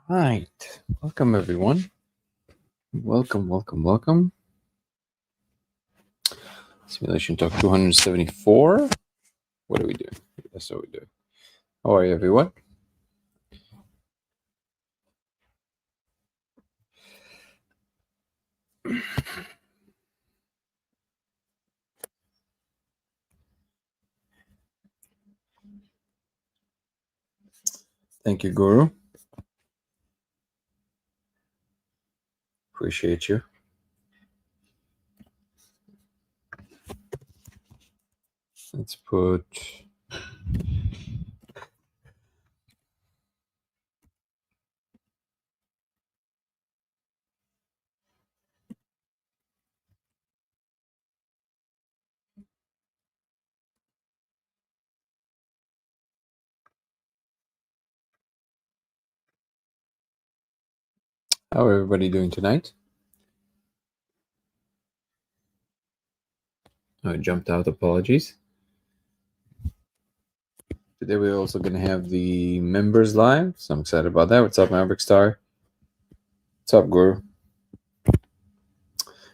Right. Welcome, everyone. Welcome. Simulation Talk 274. What are we doing? That's what we do. How are you, everyone? Thank you, Guru. Appreciate you. Let's put... How are everybody doing tonight? I jumped out. Apologies. Today we're also going to have the members live, so I'm excited about that. What's up, Maverick Star? What's up, Guru?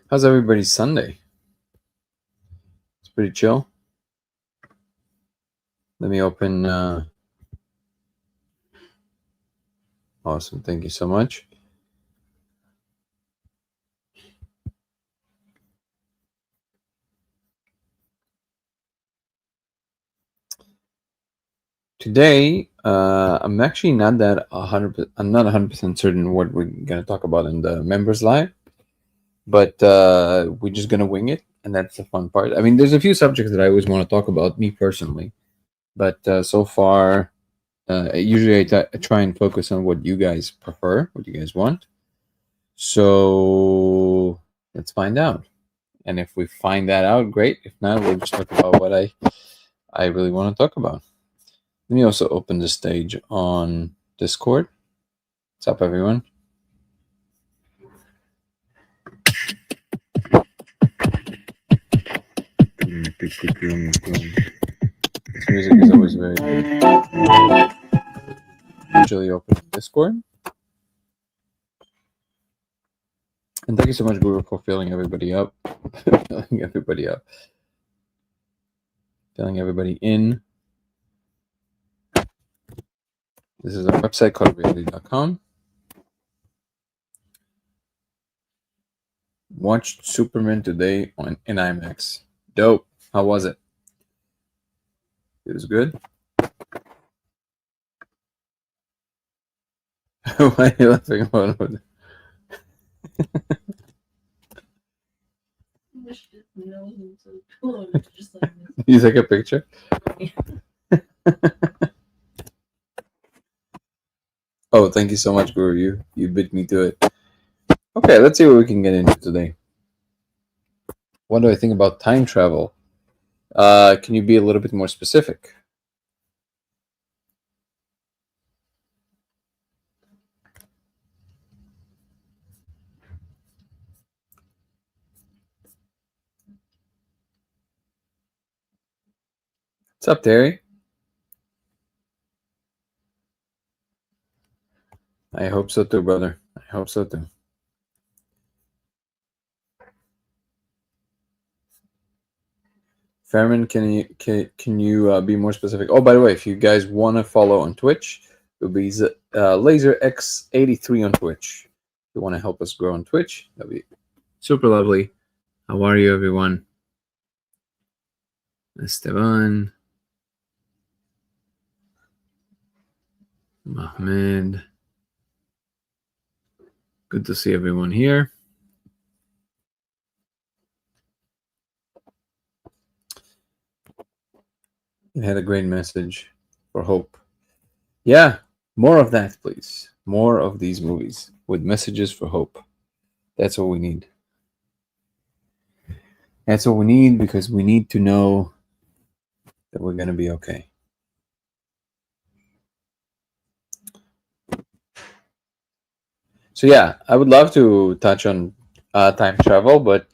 How's everybody's Sunday? It's pretty chill. Let me open... Awesome. Thank you so much. Today, I'm actually not that 100%. I'm not 100% certain what we're gonna talk about in the members live, but we're just gonna wing it, and that's the fun part. I mean, there's a few subjects that I always want to talk about, me personally, but so far, usually I try and focus on what you guys prefer, what you guys want. So let's find out, and if we find that out, great. If not, we'll just talk about what I really want to talk about. Let me also open the stage on Discord. What's up, everyone? This music is always very good. Usually open Discord. And thank you so much, Guru, for filling everybody up. Filling everybody in. This is our website, codereality.com. Watched Superman today in IMAX. Dope. How was it? It was good. Why are you laughing about it? You take a picture? Oh, thank you so much, Guru. You beat me to it. Okay, let's see what we can get into today. What do I think about time travel? Can you be a little bit more specific? What's up, Terry? I hope so too, brother. I hope so too. Fairman, can you be more specific? Oh, by the way, if you guys want to follow on Twitch, it'll be LaserX83 on Twitch. If you want to help us grow on Twitch, that'd be super lovely. How are you, everyone? Esteban, Mahmed. Good to see everyone here. You had a great message for hope. Yeah, more of that, please. More of these movies with messages for hope. That's what we need. That's what we need, because we need to know that we're going to be okay. So yeah, I would love to touch on time travel, but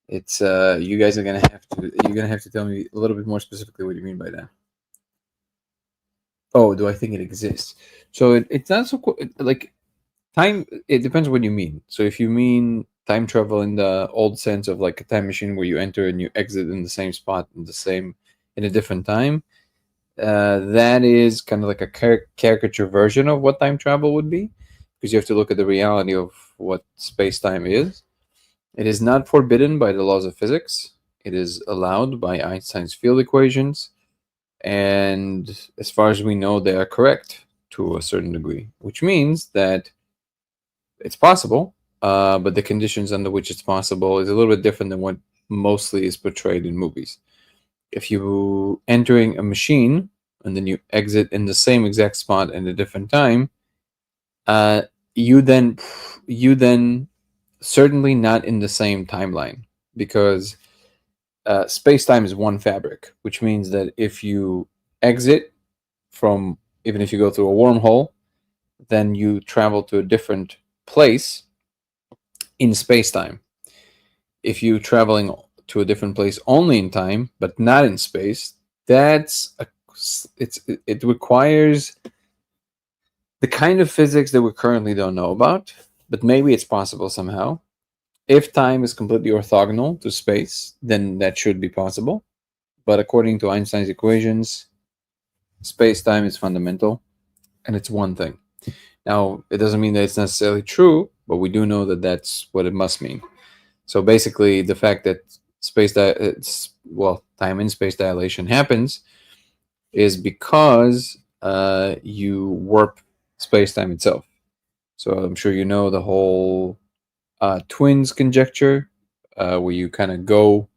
it's you guys are gonna have to tell me a little bit more specifically what you mean by that. Oh, do I think it exists? So it's not so like time. It depends what you mean. So if you mean time travel in the old sense of like a time machine where you enter and you exit in the same spot in the same in a different time, that is kind of like a caricature version of what time travel would be, because you have to look at the reality of what space time is. It is not forbidden by the laws of physics. It is allowed by Einstein's field equations, and as far as we know, they are correct to a certain degree, which means that it's possible, but the conditions under which it's possible is a little bit different than what mostly is portrayed in movies. If you entering a machine and then you exit in the same exact spot at a different time, uh, you then certainly not in the same timeline, because space time is one fabric, which means that if you exit from, even if you go through a wormhole, then you travel to a different place in space time. If you traveling to a different place only in time but not in space, that's a, it requires the kind of physics that we currently don't know about, but maybe it's possible somehow. If time is completely orthogonal to space, then that should be possible. But according to Einstein's equations, space time is fundamental and it's one thing. Now, it doesn't mean that it's necessarily true, but we do know that that's what it must mean. So basically, the fact that time and space dilation happens is because you warp space-time itself. So I'm sure you know the whole twins conjecture, where you kind of go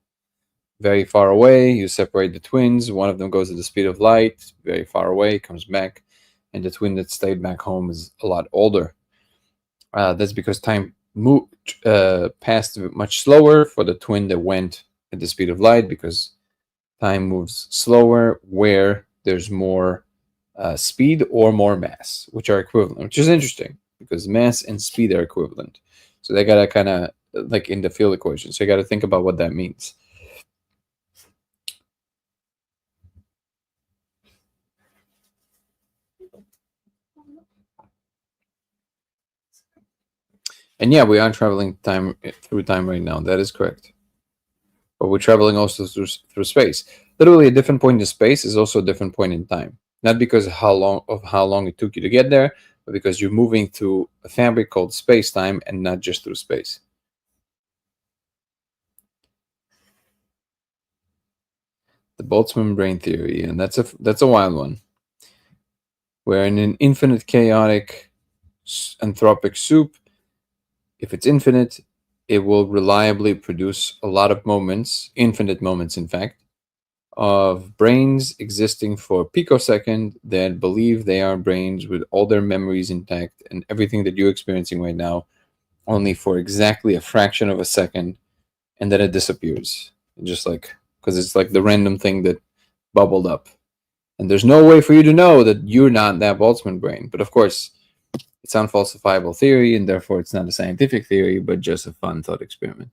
very far away, you separate the twins, one of them goes at the speed of light, very far away, comes back, and the twin that stayed back home is a lot older. That's because time passed much slower for the twin that went at the speed of light, because time moves slower where there's more speed or more mass, which are equivalent, which is interesting because mass and speed are equivalent. So they gotta kind of like in the field equation. So you got to think about what that means. And yeah, we are traveling through time right now. That is correct. But we're traveling also through space. Literally, a different point in space is also a different point in time. Not because of how long it took you to get there, but because you're moving through a fabric called space-time and not just through space. The Boltzmann brain theory, and that's a wild one. Where in an infinite chaotic anthropic soup, if it's infinite, it will reliably produce a lot of moments, infinite moments, in fact, of brains existing for a picosecond that believe they are brains with all their memories intact and everything that you're experiencing right now, only for exactly a fraction of a second, and then it disappears. Just like, because it's like the random thing that bubbled up. And there's no way for you to know that you're not that Boltzmann brain. But of course, it's unfalsifiable theory, and therefore it's not a scientific theory, but just a fun thought experiment.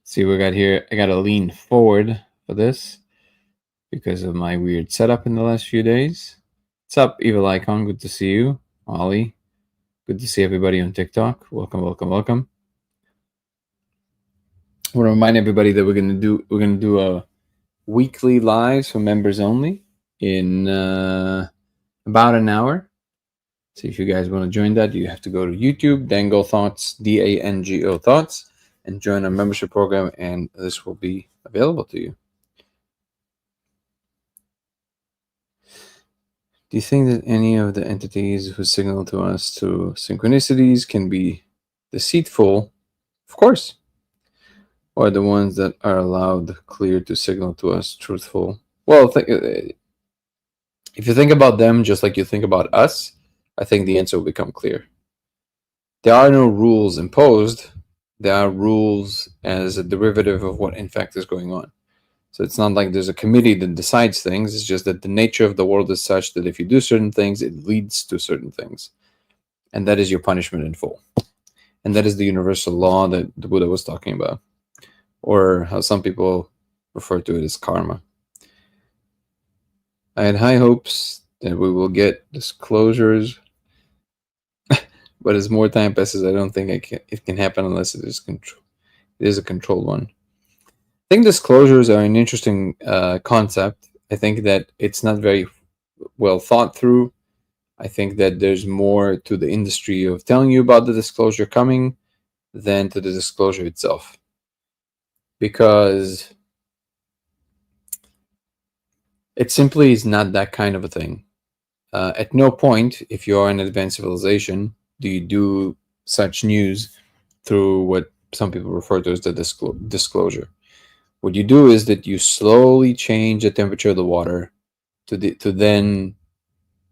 See what we got here. I got to lean forward for this because of my weird setup in the last few days. What's up, Evil Icon? Good to see you. Ollie. Good to see everybody on TikTok. Welcome, welcome, welcome. I want to remind everybody that we're gonna do a weekly lives for members only in about an hour. So if you guys want to join that, you have to go to YouTube, Dango Thoughts, DANGO Thoughts, and join our membership program, and this will be available to you. Do you think that any of the entities who signal to us through synchronicities can be deceitful? Of course. Or the ones that are allowed clear to signal to us truthful? Well, if you think about them just like you think about us, I think the answer will become clear. There are no rules imposed. There are rules as a derivative of what in fact is going on. So it's not like there's a committee that decides things. It's just that the nature of the world is such that if you do certain things, it leads to certain things. And that is your punishment in full. And that is the universal law that the Buddha was talking about. or how some people refer to it as karma. I had high hopes that we will get disclosures, but as more time passes, I don't think it can happen unless it is a controlled one. I think disclosures are an interesting concept. I think that it's not very well thought through. I think that there's more to the industry of telling you about the disclosure coming than to the disclosure itself. Because it simply is not that kind of a thing. At no point, if you are an advanced civilization, do you do such news through what some people refer to as the disclosure. What you do is that you slowly change the temperature of the water to then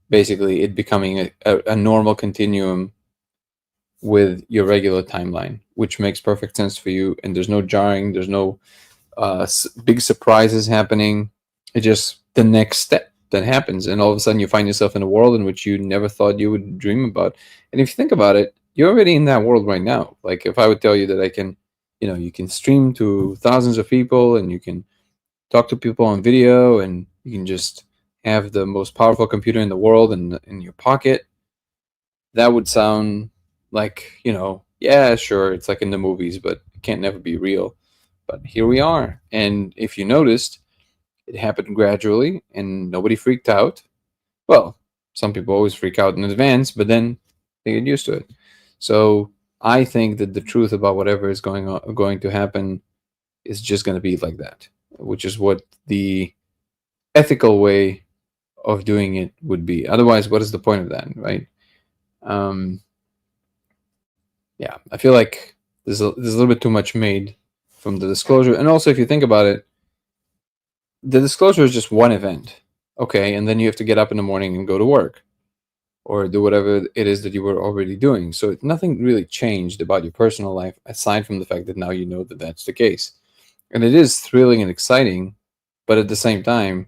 basically it becoming a normal continuum with your regular timeline, which makes perfect sense for you. And there's no jarring, there's no big surprises happening. It's just the next step that happens, and all of a sudden you find yourself in a world in which you never thought you would dream about. And if you think about it, you're already in that world right now. Like if I would tell you that I can, you can stream to thousands of people, and you can talk to people on video, and you can just have the most powerful computer in the world in your pocket, that would sound like, yeah, sure, it's like in the movies, but it can't never be real. But here we are. And if you noticed, it happened gradually and nobody freaked out. Well, some people always freak out in advance, but then they get used to it. So I think that the truth about whatever is going to happen is just going to be like that, which is what the ethical way of doing it would be. Otherwise, what is the point of that, right? Um, yeah, I feel like there's a little bit too much made from the disclosure. And also, if you think about it, the disclosure is just one event. Okay, and then you have to get up in the morning and go to work or do whatever it is that you were already doing. So nothing really changed about your personal life aside from the fact that now you know that that's the case. And it is thrilling and exciting, but at the same time,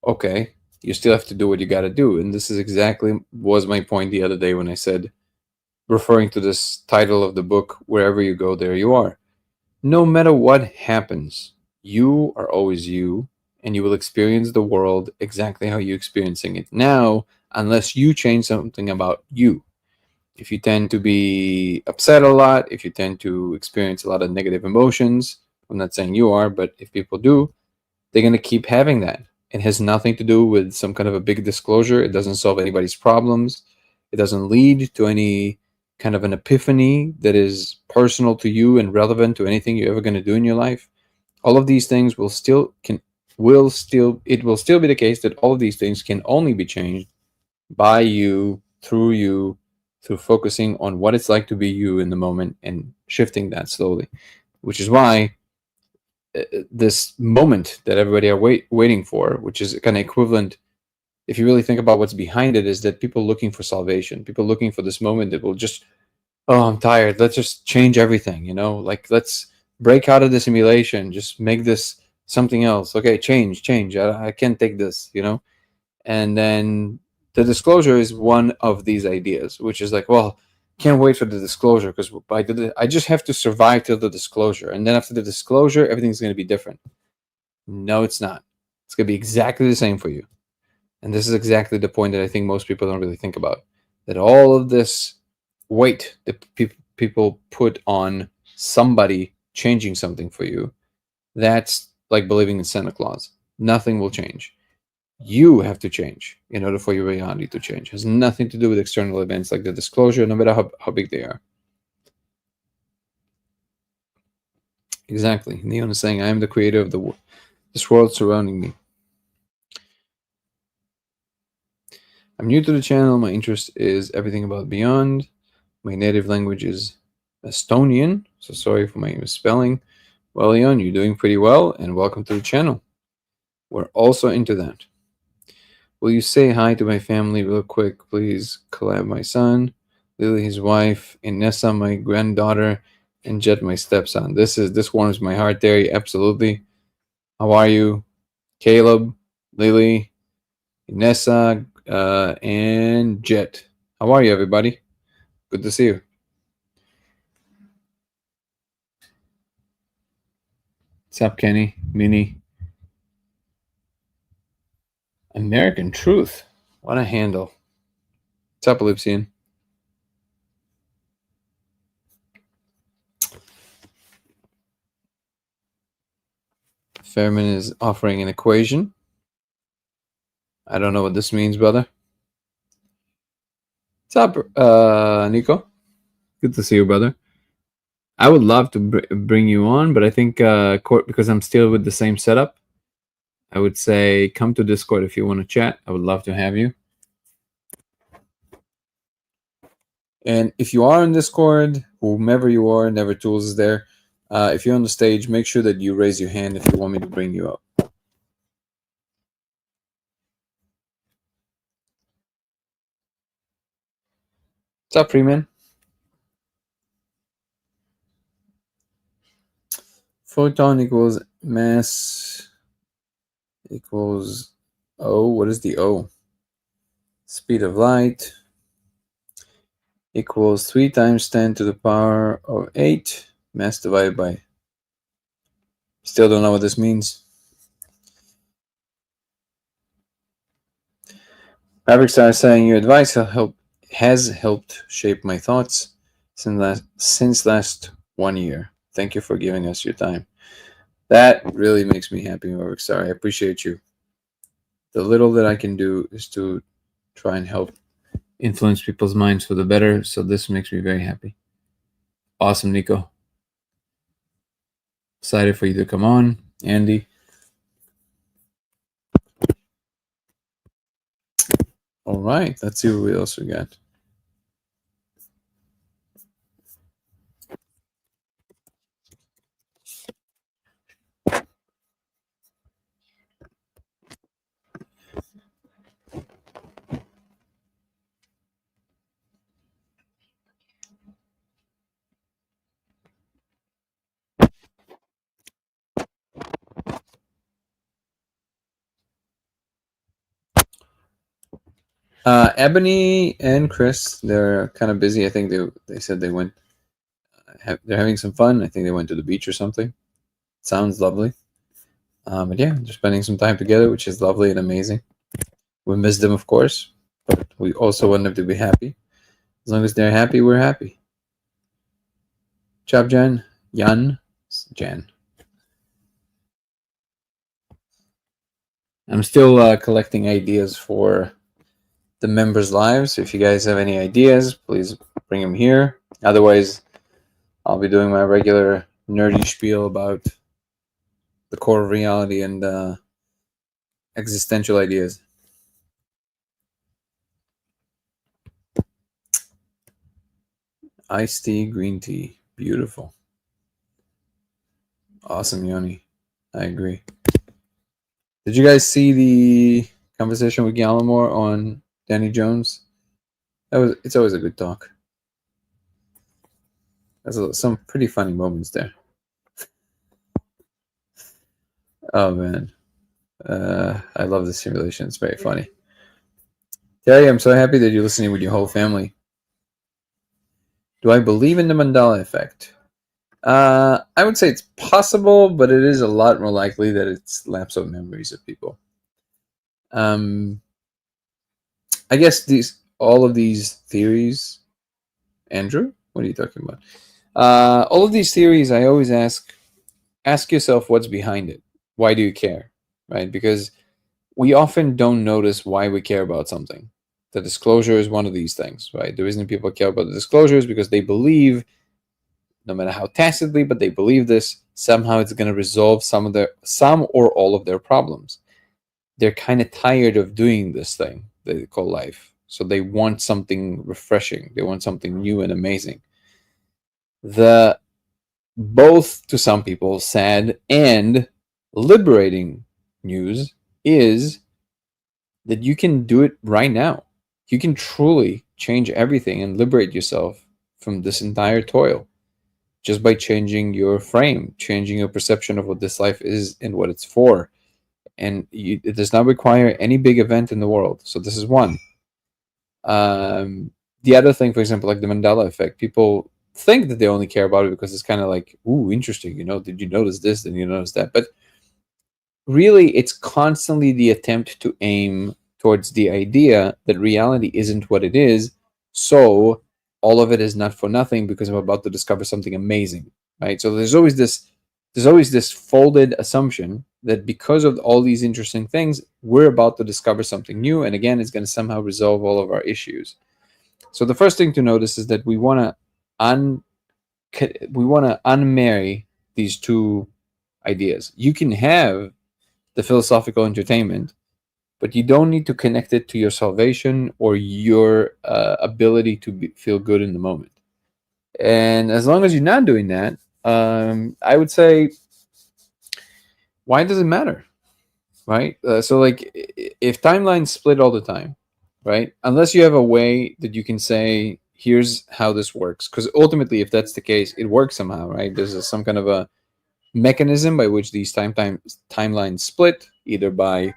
okay, you still have to do what you got to do. And this is exactly was my point the other day when I said, referring to this title of the book, Wherever You Go, There You Are. No matter what happens, you are always you, and you will experience the world exactly how you're experiencing it now, unless you change something about you. If you tend to be upset a lot, if you tend to experience a lot of negative emotions, I'm not saying you are, but if people do, they're going to keep having that. It has nothing to do with some kind of a big disclosure. It doesn't solve anybody's problems. It doesn't lead to any kind of an epiphany that is personal to you and relevant to anything you're ever going to do in your life. All of these things it will still be the case that all of these things can only be changed by you, through focusing on what it's like to be you in the moment and shifting that slowly. Which is why this moment that everybody are waiting for, which is kind of equivalent, if you really think about what's behind it, is that people looking for salvation, people looking for this moment that will just, oh, I'm tired, let's just change everything, like let's break out of the simulation, just make this something else. Okay, change, I can't take this. And then the disclosure is one of these ideas, which is like, well, can't wait for the disclosure because I just have to survive till the disclosure, and then after the disclosure everything's going to be different. No, it's not. It's going to be exactly the same for you. And this is exactly the point that I think most people don't really think about, that all of this weight that people put on somebody changing something for you, that's like believing in Santa Claus. Nothing will change. You have to change in order for your reality to change. It has nothing to do with external events like the disclosure, no matter how big they are. Exactly. Neon is saying, I am the creator of this world surrounding me. I'm new to the channel. My interest is everything about beyond. My native language is Estonian, so sorry for my misspelling. Well, Leon, you're doing pretty well, and welcome to the channel. We're also into that. Will you say hi to my family real quick, please? Collab, my son, Lily, his wife, Inessa, my granddaughter, and Jet, my stepson. This warms my heart, Terry. Absolutely. How are you, Caleb, Lily, Inessa, and Jet? How are you, everybody? Good to see you. What's up, Kenny? Mini. American Truth. What a handle. What's up, Ellipsian? Fairman is offering an equation. I don't know what this means, brother. What's up, Nico? Good to see you, brother. I would love to bring you on, but I think because I'm still with the same setup, I would say come to Discord if you want to chat. I would love to have you. And if you are in Discord, whomever you are, Never Tools is there. If you're on the stage, make sure that you raise your hand if you want me to bring you up. What's up, Freeman? Photon equals mass equals O. What is the O? Speed of light equals 3 times 10 to the power of 8. Mass divided by. Still don't know what this means. Maverick Star saying your advice has helped shape my thoughts since last 1 year. Thank you for giving us your time. That really makes me happy, Maverick Star. I appreciate you. The little that I can do is to try and help influence people's minds for the better. So this makes me very happy. Awesome, Nico. Excited for you to come on, Andy. All right, let's see what else we got. Ebony and Chris, they're kind of busy. I think they said they went. They're having some fun. I think they went to the beach or something. Sounds lovely. But yeah, they're spending some time together, which is lovely and amazing. We miss them, of course, but we also want them to be happy. As long as they're happy, we're happy. Job, Jan. Jan. I'm still collecting ideas for the members' lives. So if you guys have any ideas, please bring them here. Otherwise, I'll be doing my regular nerdy spiel about the core of reality and existential ideas. Iced tea, green tea. Beautiful. Awesome, Yoni. I agree. Did you guys see the conversation with Gallimore on Danny Jones? It's always a good talk. There's some pretty funny moments there. Oh man, I love the simulation. It's very funny. Terry, I'm so happy that you're listening with your whole family. Do I believe in the Mandela effect? I would say it's possible, but it is a lot more likely that it's lapse of memories of people. I guess all of these theories, Andrew, what are you talking about? All of these theories, I always ask yourself what's behind it. Why do you care, right? Because we often don't notice why we care about something. The disclosure is one of these things, right? The reason people care about the disclosure is because they believe, no matter how tacitly, but they believe this, somehow it's going to resolve some or all of their problems. They're kind of tired of doing this thing that they call life. So they want something refreshing. They want something new and amazing. Both, to some people, sad and liberating news is that you can do it right now. You can truly change everything and liberate yourself from this entire toil just by changing your frame, changing your perception of what this life is and what it's for. And it does not require any big event in the world. So this is one. The other thing, for example, like the Mandela effect, people think that they only care about it because it's kind of like, ooh, interesting. Did you notice this? Did you notice that? But really, it's constantly the attempt to aim towards the idea that reality isn't what it is. So all of it is not for nothing because I'm about to discover something amazing, right? So there's always this folded assumption that because of all these interesting things, we're about to discover something new, and again, it's going to somehow resolve all of our issues. So the first thing to notice is that un we want to unmarry these two ideas. You can have the philosophical entertainment, but you don't need to connect it to your salvation or your ability to feel good in the moment. And as long as you're not doing that, I would say, why does it matter, right? So, like, if timelines split all the time, right? Unless you have a way that you can say, here's how this works, because ultimately, if that's the case, it works somehow, right? There's some kind of a mechanism by which these timelines split, either by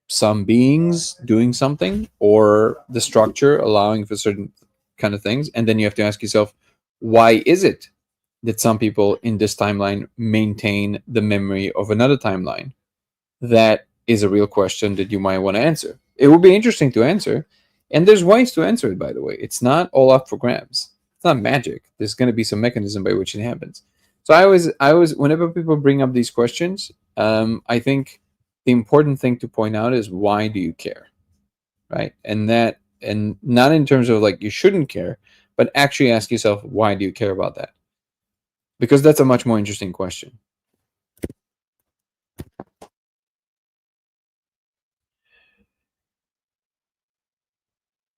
some beings doing something or the structure allowing for certain kind of things. And then you have to ask yourself, why is it that some people in this timeline maintain the memory of another timeline? That is a real question that you might want to answer. It would be interesting to answer, and there's ways to answer it, by the way. It's not all up for grabs. It's not magic. There's going to be some mechanism by which it happens. So I always, whenever people bring up these questions, I think the important thing to point out is, why do you care, right? And not in terms of like you shouldn't care, but actually ask yourself, why do you care about that? Because that's a much more interesting question.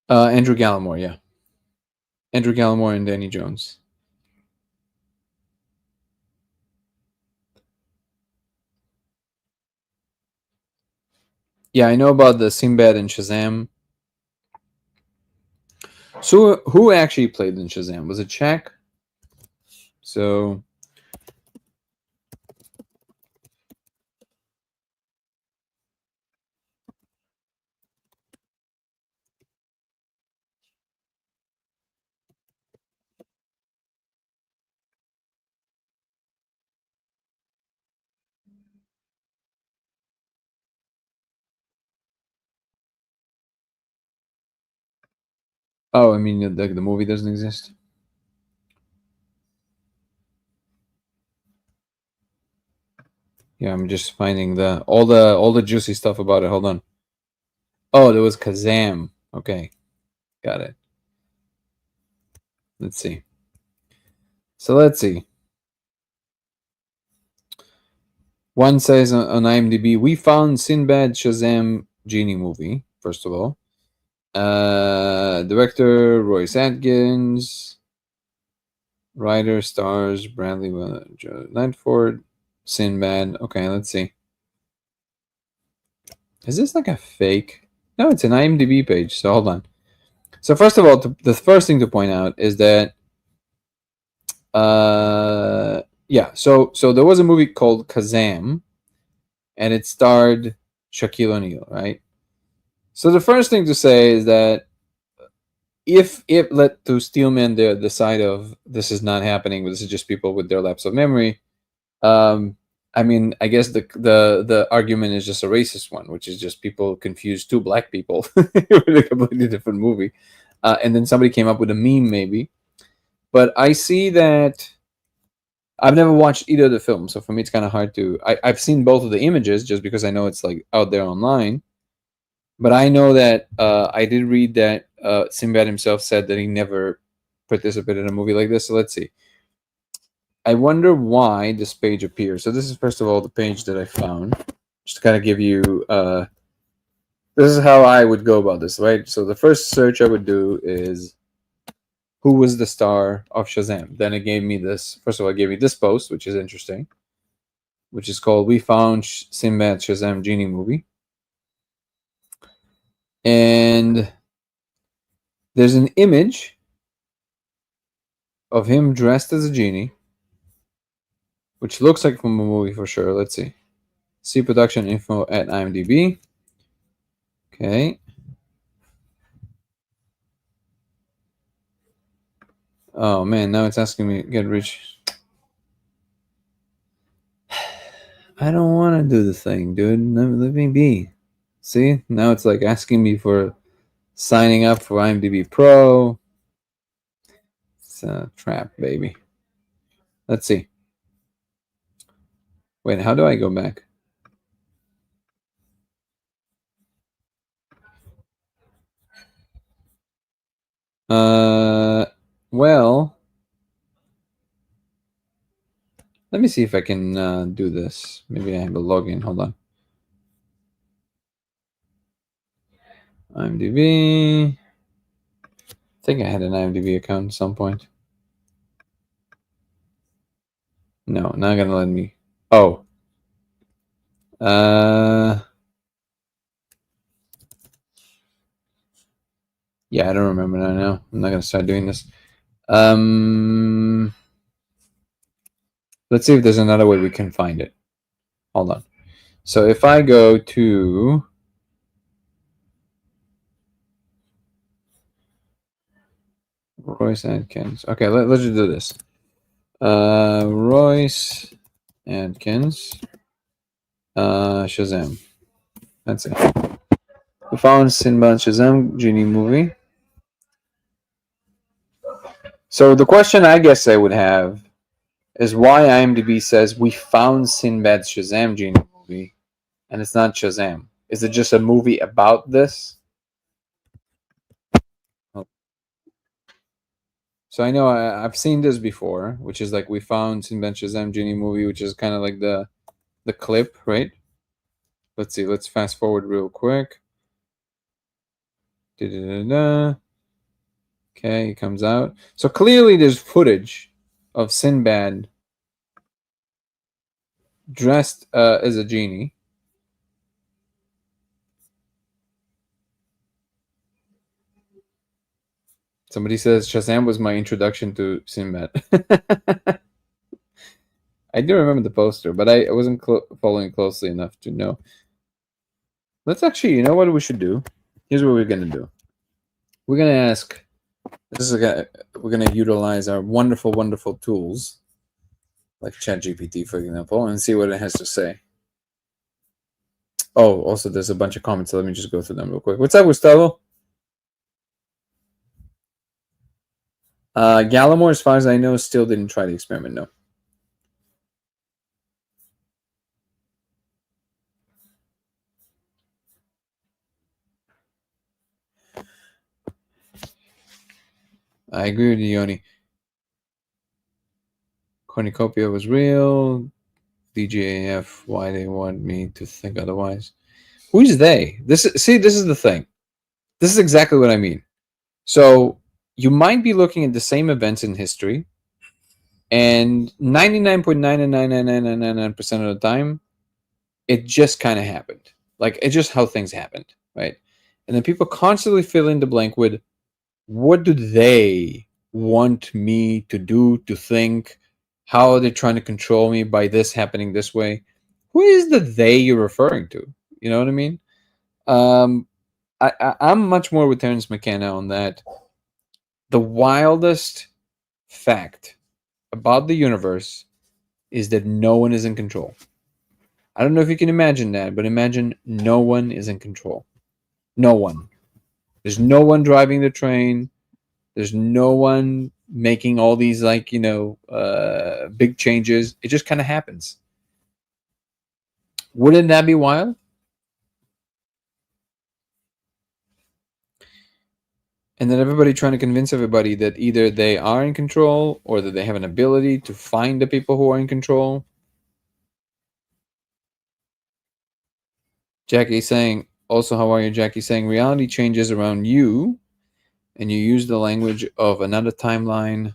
Andrew Gallimore, yeah, Andrew Gallimore and Danny Jones. Yeah, I know about the Sinbad and Shazam. So who actually played in Shazam? Was it Shaq? So oh, I mean the movie doesn't exist. Yeah, I'm just finding the juicy stuff about it. Hold on. Oh, there was Kazam. Okay, got it. Let's see. So let's see. One says on IMDb, we found Sinbad Shazam Genie movie. First of all, director Royce Atkins, writer stars Bradley Lightford, Sinbad. Okay, let's see. Is this like a fake? No, it's an IMDb page. So hold on. So first of all, the first thing to point out is that yeah. So there was a movie called Kazam, and it starred Shaquille O'Neal, right? So the first thing to say is that if it led to Steelman the side of this is not happening, but this is just people with their lapse of memory, um, I mean, I guess the argument is just a racist one, which is just people confuse two black people with a completely different movie, and then somebody came up with a meme, maybe. But I see that I've never watched either of the films, so for me it's kind of hard to. I've seen both of the images just because I know it's like out there online. But I know that I did read that Sinbad himself said that he never participated in a movie like this. So let's see. I wonder why this page appears. So this is first of all the page that I found, just to kind of give you. This is how I would go about this, right? So the first search I would do is who was the star of Shazam. Then it gave me this. First of all, it gave me this post, which is interesting, which is called "We Found Sinbad Shazam Genie Movie," and there's an image of him dressed as a genie, which looks like from a movie for sure. Let's see. See production info at IMDb. Okay. Oh man, now it's asking me get rich. I don't want to do the thing, dude. Let me be. See, now it's like asking me for signing up for IMDb Pro. It's a trap, baby. Let's see. Wait, how do I go back? Well, let me see if I can do this. Maybe I have a login. Hold on. IMDb. I think I had an IMDb account at some point. No, not gonna let me. Oh. Yeah, I don't remember now. I'm not gonna start doing this. Let's see if there's another way we can find it. Hold on. So if I go to Royce Adkins. Okay, let's just do this. Royce Adkins. Shazam. That's it. We found Sinbad Shazam Genie movie. So the question I guess I would have is why IMDb says we found Sinbad's Shazam Genie movie and it's not Shazam. Is it just a movie about this? So I know I've seen this before, which is like we found Sinbad Shazam Genie movie, which is kind of like the clip, right? Let's see. Let's fast forward real quick. Da-da-da-da. Okay, he comes out. So clearly there's footage of Sinbad dressed as a genie. Somebody says Shazam was my introduction to Sinbad. I do remember the poster, but I wasn't following closely enough to know. Let's actually, you know what we should do? Here's what we're going to do. We're going to ask, we're going to utilize our wonderful, wonderful tools, like ChatGPT, for example, and see what it has to say. Oh, also, there's a bunch of comments, so let me just go through them real quick. What's up, Gustavo? Gallimore, as far as I know, still didn't try the experiment, no. I agree with you, Yoni. Cornucopia was real. DGAF, why they want me to think otherwise. Who's they? This is the thing. This is exactly what I mean. So you might be looking at the same events in history, and 99.99999% of the time, it just kind of happened. Like, it's just how things happened, right? And then people constantly fill in the blank with, what do they want me to do, to think? How are they trying to control me by this happening this way? Who is the they you're referring to? You know what I mean? I'm much more with Terence McKenna on that. The wildest fact about the universe is that no one is in control. I don't know if you can imagine that, but imagine no one is in control. No one. There's no one driving the train. There's no one making all these, like, big changes. It just kind of happens. Wouldn't that be wild? And then everybody trying to convince everybody that either they are in control or that they have an ability to find the people who are in control. Jackie saying, also, how are you, Jackie? Saying reality changes around you and you use the language of another timeline,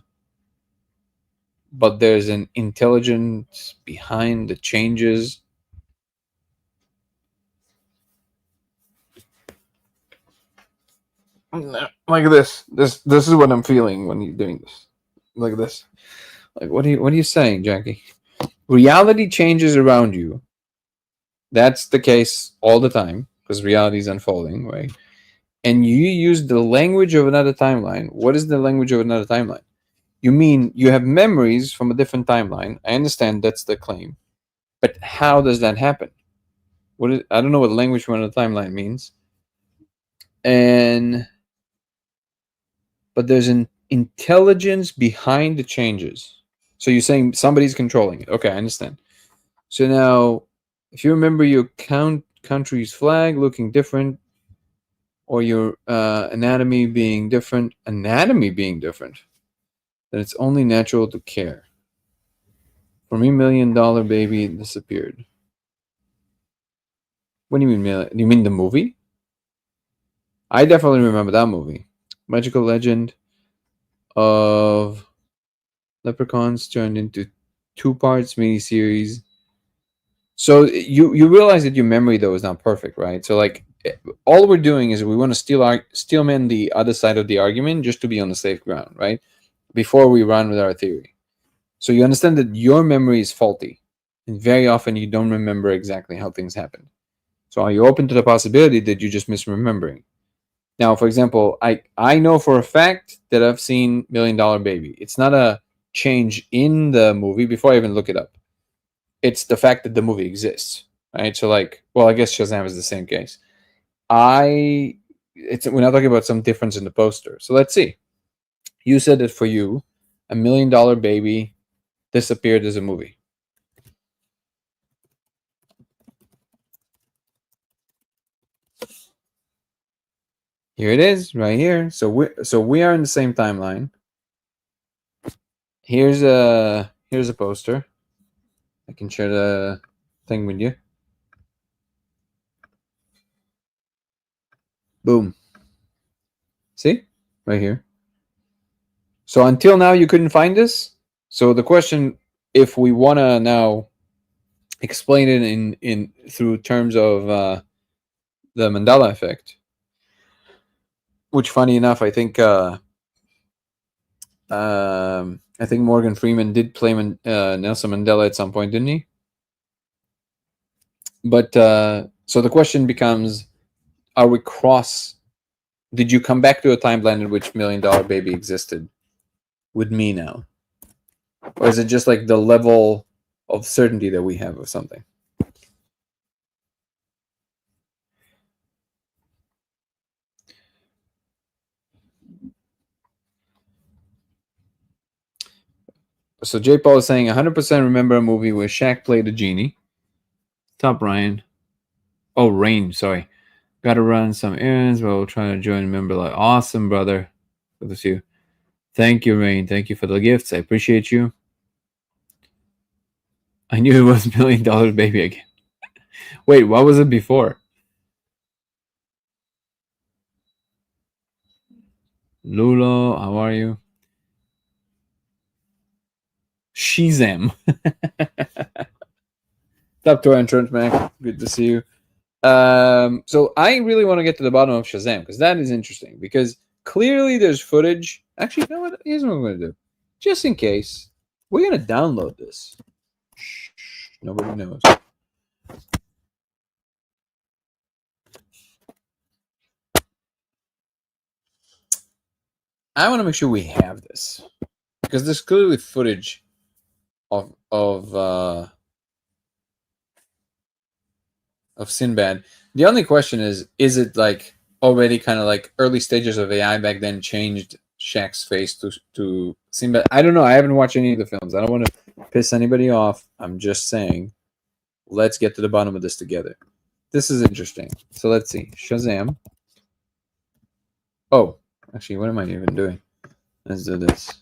but there's an intelligence behind the changes. Like this. This is what I'm feeling when you're doing this. Like this. Like, what are you saying, Jackie? Reality changes around you. That's the case all the time because reality is unfolding, right? And you use the language of another timeline. What is the language of another timeline? You mean you have memories from a different timeline. I understand that's the claim. But how does that happen? I don't know what language from another timeline means. But there's an intelligence behind the changes. So you're saying somebody's controlling it. Okay, I understand. So now, if you remember your country's flag looking different, or your anatomy being different, then it's only natural to care. For me, $1 million baby disappeared. What do you mean? You mean the movie? I definitely remember that movie. Magical Legend of Leprechauns turned into 2 parts miniseries. So you realize that your memory though is not perfect, right? So like all we're doing is we want to steelman the other side of the argument just to be on the safe ground, right? Before we run with our theory. So you understand that your memory is faulty, and very often you don't remember exactly how things happened. So are you open to the possibility that you're just misremembering? Now, for example, I know for a fact that I've seen $1 Million Baby. It's not a change in the movie before I even look it up. It's the fact that the movie exists, right? So like, well, I guess Shazam is the same case. We're not talking about some difference in the poster. So let's see. You said that for you, $1 Million Baby disappeared as a movie. Here it is, right here. So we are in the same timeline. Here's a poster. I can share the thing with you. Boom. See? Right here. So until now you couldn't find this. So the question, if we want to now explain it in through terms of the Mandela effect, which funny enough, I think Morgan Freeman did play Nelson Mandela at some point, didn't he? But so the question becomes: are we cross? Did you come back to a timeline in which $1 Million Baby existed with me now, or is it just like the level of certainty that we have of something? So J. Paul is saying 100% remember a movie where Shaq played a genie. Top Ryan. Oh, Rain. Sorry. Got to run some errands while trying to join a member. Like, awesome, brother. Good to see you. Thank you, Rain. Thank you for the gifts. I appreciate you. I knew it was $1 Million Baby again. Wait, what was it before? Lula, how are you? Shazam. Top to entrance, man. Good to see you. So I really want to get to the bottom of Shazam because that is interesting. Because clearly there's footage. Actually, you know what? Here's what I'm going to do. Just in case, we're going to download this. Shh, nobody knows. I want to make sure we have this because there's clearly footage of Sinbad. The only question is it like already kind of like early stages of AI back then changed Shaq's face to Sinbad? I don't know. I haven't watched any of the films. I don't want to piss anybody off. I'm just saying, let's get to the bottom of this together. This is interesting. So let's see. Shazam. Oh, actually, what am I even doing? Let's do this.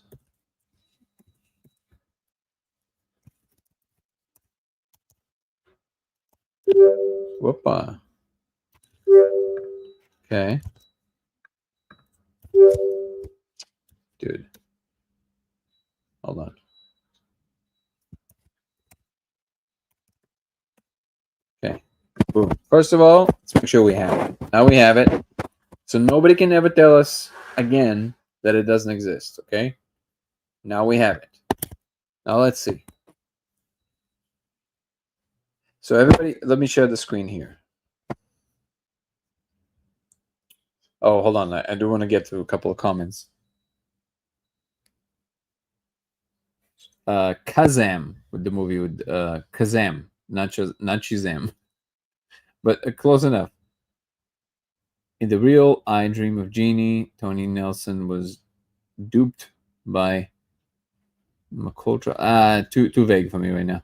Whoopa. Okay. Dude. Hold on. Okay. Boom. First of all, let's make sure we have it. Now we have it. So nobody can ever tell us again that it doesn't exist. Okay. Now we have it. Now let's see. So everybody, let me share the screen here. Oh, hold on. I do want to get to a couple of comments. Kazam with the movie with Kazam, not Shazam, but close enough. In the real I Dream of Jeannie, Tony Nelson was duped by Malhotra. Too vague for me right now.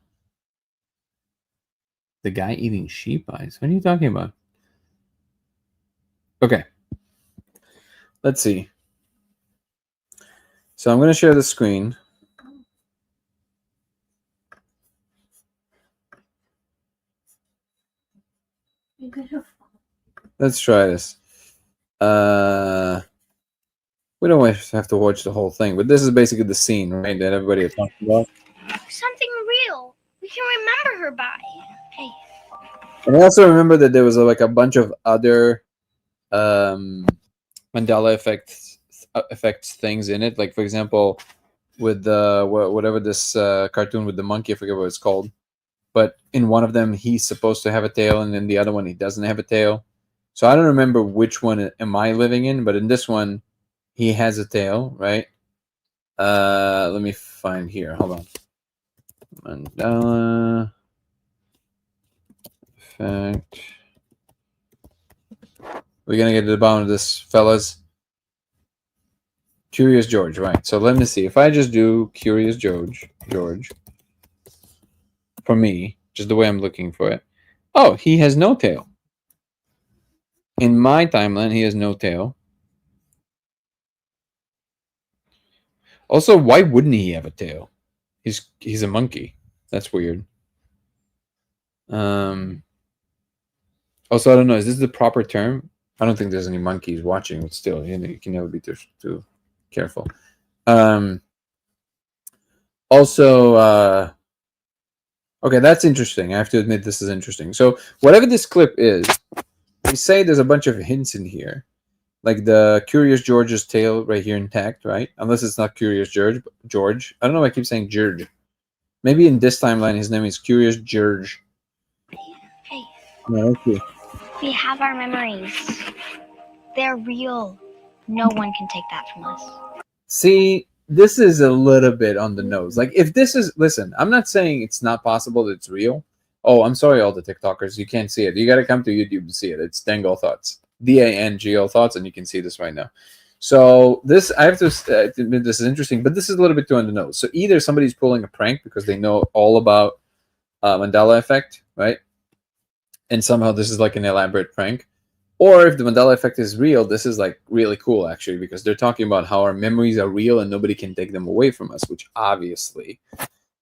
The guy eating sheep eyes. What are you talking about? Okay. Let's see. So I'm going to share the screen. Let's try this. We don't have to watch the whole thing, but this is basically the scene, right, that everybody is talking about. Something real. We can remember her by. Hey. And I also remember that there was like a bunch of other Mandela effects things in it. Like, for example, with whatever this cartoon with the monkey, I forget what it's called. But in one of them, he's supposed to have a tail, and in the other one, he doesn't have a tail. So I don't remember which one am I living in, but in this one, he has a tail, right? Let me find here. Hold on. Mandela effect. We're gonna get to the bottom of this, fellas. Curious George, right? So let me see. If I just do Curious George, for me, just the way I'm looking for it. Oh, he has no tail. In my timeline, he has no tail. Also, why wouldn't he have a tail? He's a monkey. That's weird. Also, I don't know. Is this the proper term? I don't think there's any monkeys watching, but still, you can never be too careful. Also, okay, that's interesting. I have to admit this is interesting. So whatever this clip is, we say there's a bunch of hints in here. Like the Curious George's tail right here intact, right? Unless it's not Curious George. George. I don't know why I keep saying George. Maybe in this timeline his name is Curious George. Hey. No, okay. We have our memories. They're real. No one can take that from us. See, this is a little bit on the nose. Like, if this is, listen, I'm not saying it's not possible that it's real. Oh, I'm sorry, all the TikTokers, you can't see it. You got to come to YouTube to see it. It's Dango Thoughts, DANGO Thoughts, and you can see this right now. So this, I have to admit, this is interesting, but this is a little bit too on the nose. So either somebody's pulling a prank because they know all about Mandela effect, right? And somehow this is like an elaborate prank. Or if the Mandela effect is real, this is like really cool actually, because they're talking about how our memories are real and nobody can take them away from us, which obviously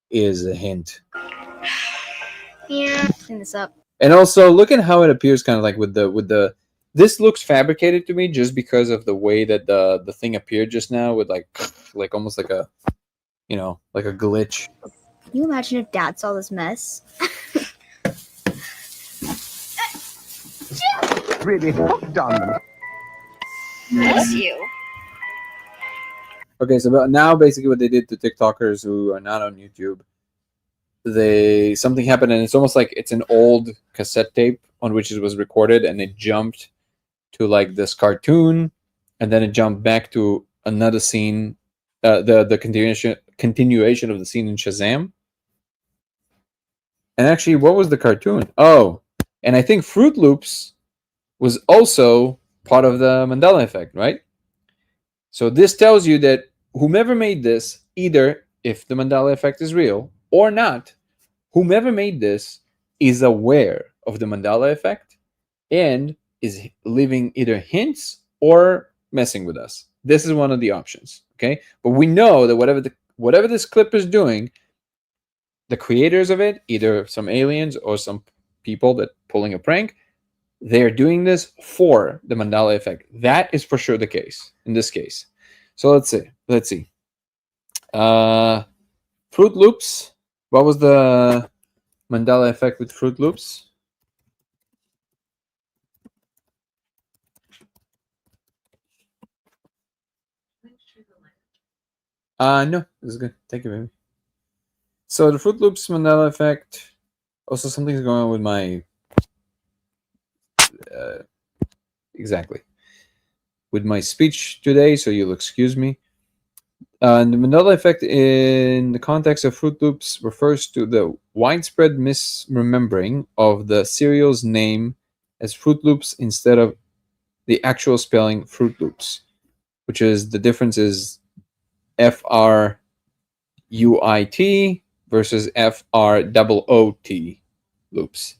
is a hint. Yeah, clean this up. And also look at how it appears, kind of like with the. This looks fabricated to me just because of the way that the thing appeared just now, with like almost like a, like a glitch. Can you imagine if Dad saw this mess? Really hooked on them. Bless you. Okay, so now basically what they did to TikTokers who are not on YouTube, something happened, and it's almost like it's an old cassette tape on which it was recorded, and it jumped to like this cartoon, and then it jumped back to another scene, the continuation of the scene in Shazam. And actually, what was the cartoon? Oh, and I think Fruit Loops was also part of the Mandela effect, right? So this tells you that whomever made this, either if the Mandela effect is real or not, whomever made this is aware of the Mandela effect and is leaving either hints or messing with us. This is one of the options, okay? But we know that whatever this clip is doing, the creators of it, either some aliens or some people that pulling a prank, they're doing this for the Mandela effect. That is for sure the case in this case. So let's see. Fruit Loops. What was the Mandela effect with Fruit Loops? No, this is good. Thank you, baby. So the Fruit Loops Mandela effect. Also, something's going on with my exactly with my speech today, so you'll excuse me. And the Mandela effect in the context of Fruit Loops refers to the widespread misremembering of the cereal's name as Fruit Loops instead of the actual spelling Fruit Loops, which is the difference is FRUIT versus FROOT loops.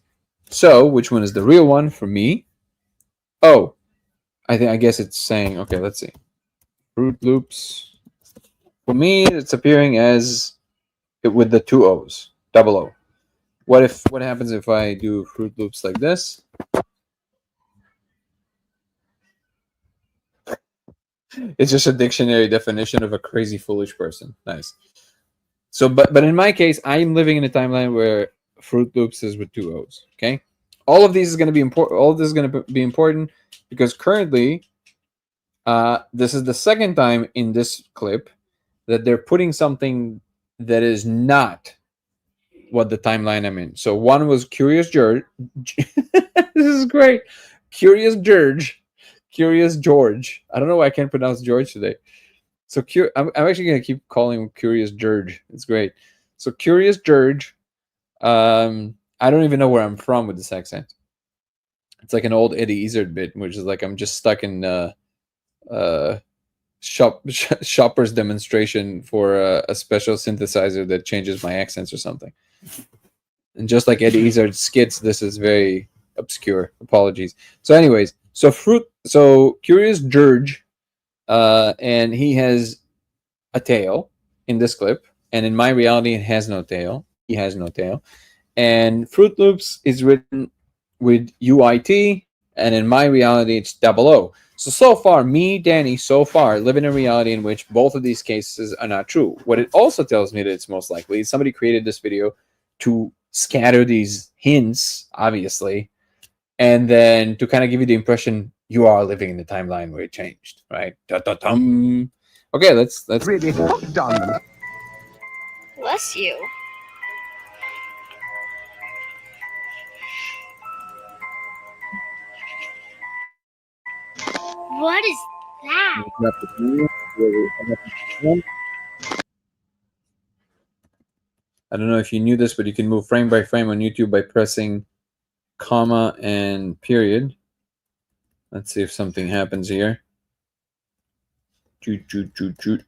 So, which one is the real one for me? Oh, I guess it's saying, okay, let's see. Fruit Loops. For me, it's appearing as with the two O's, double O. What happens if I do Fruit Loops like this? It's just a dictionary definition of a crazy foolish person. Nice. So, but in my case, I am living in a timeline where Fruit Loops is with two O's. Okay, all of these is going to be important. All of this is going to be important because currently, this is the second time in this clip that they're putting something that is not what the timeline I'm in. So one was Curious George. This is great. Curious George. Curious George. I don't know why I can't pronounce George today. So I'm actually going to keep calling him Curious George. It's great. So Curious George. I don't even know where I'm from with this accent. It's like an old Eddie Izzard bit, which is like I'm just stuck in shopper's demonstration for a special synthesizer that changes my accents or something. And just like Eddie Izzard's skits, this is very obscure. Apologies. So, anyways, so Curious George, and he has a tail in this clip, and in my reality, it has no tail. He has no tail. And Fruit Loops is written with UIT, and in my reality, it's double O. So far, me, Danny, live in a reality in which both of these cases are not true. What it also tells me that it's most likely is somebody created this video to scatter these hints, obviously, and then to kind of give you the impression you are living in the timeline where it changed, right? Da-da-dum. Okay, let's Really hooked on them. Bless you. What is that? I don't know if you knew this, but you can move frame by frame on YouTube by pressing comma and period. Let's see if something happens here.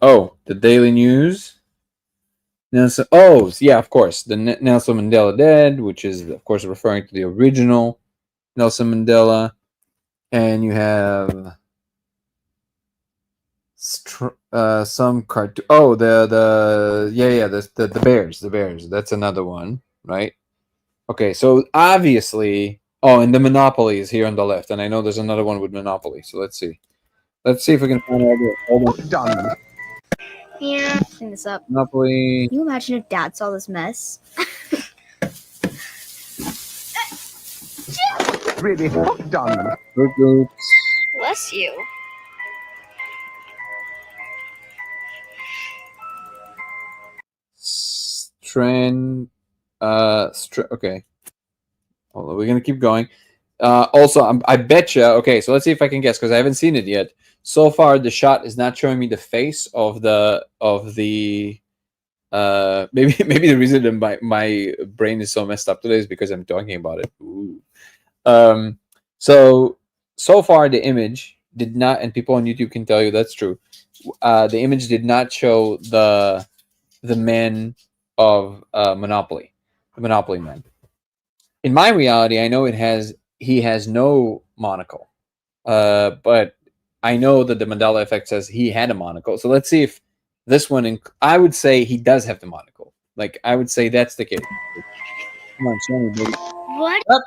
Oh, the Daily News. Nelson. Oh, yeah, of course. The Nelson Mandela dead, which is, of course, referring to the original Nelson Mandela. And you have some cartoon. Oh, the Bears. That's another one, right? Okay, so obviously, and the Monopoly is here on the left, and I know there's another one with Monopoly. So let's see. Let's see if we can find out. Hooked on them. Yeah, clean this up. Monopoly. Can you imagine if Dad saw this mess? Really hooked on them. Fruit Loops. Bless you. Okay. Hold on, we're gonna keep going. Also, I betcha. Okay, so let's see if I can guess because I haven't seen it yet. So far, the shot is not showing me the face of the maybe the reason that my brain is so messed up today is because I'm talking about it. Ooh. So far the image did not, and people on YouTube can tell you that's true. The image did not show the man of Monopoly, the Monopoly man. In my reality, I know he has no monocle, but I know that the Mandela effect says he had a monocle. So let's see if this one. I would say he does have the monocle. Like I would say that's the case. Come on, show me, baby. What? Up.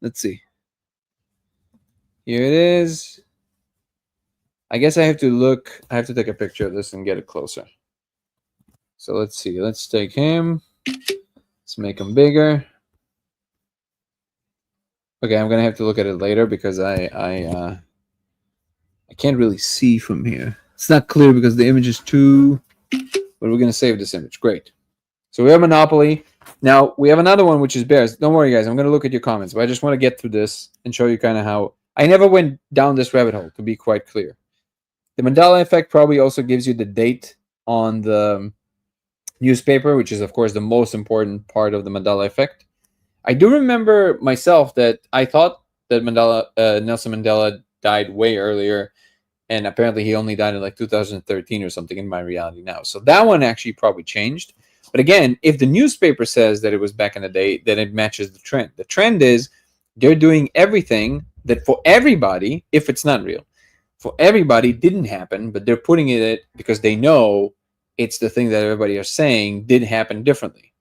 Let's see. Here it is. I guess I have to look. I have to take a picture of this and get it closer. So let's see. Let's take him. Let's make him bigger. Okay, I'm gonna have to look at it later because I can't really see from here. It's not clear because the image is too. But we're gonna save this image. Great. So we have Monopoly. Now we have another one which is Bears. Don't worry, guys. I'm gonna look at your comments, but I just want to get through this and show you kind of how I never went down this rabbit hole. To be quite clear, The Mandela effect probably also gives you the date on the newspaper, which is, of course, the most important part of the Mandela effect. I do remember myself that I thought that Nelson Mandela died way earlier, and apparently he only died in like 2013 or something in my reality now. So that one actually probably changed. But again, if the newspaper says that it was back in the day, then it matches the trend. The trend is they're doing everything that for everybody, if it's not real, for everybody didn't happen, but they're putting it because they know it's the thing that everybody are saying did happen differently.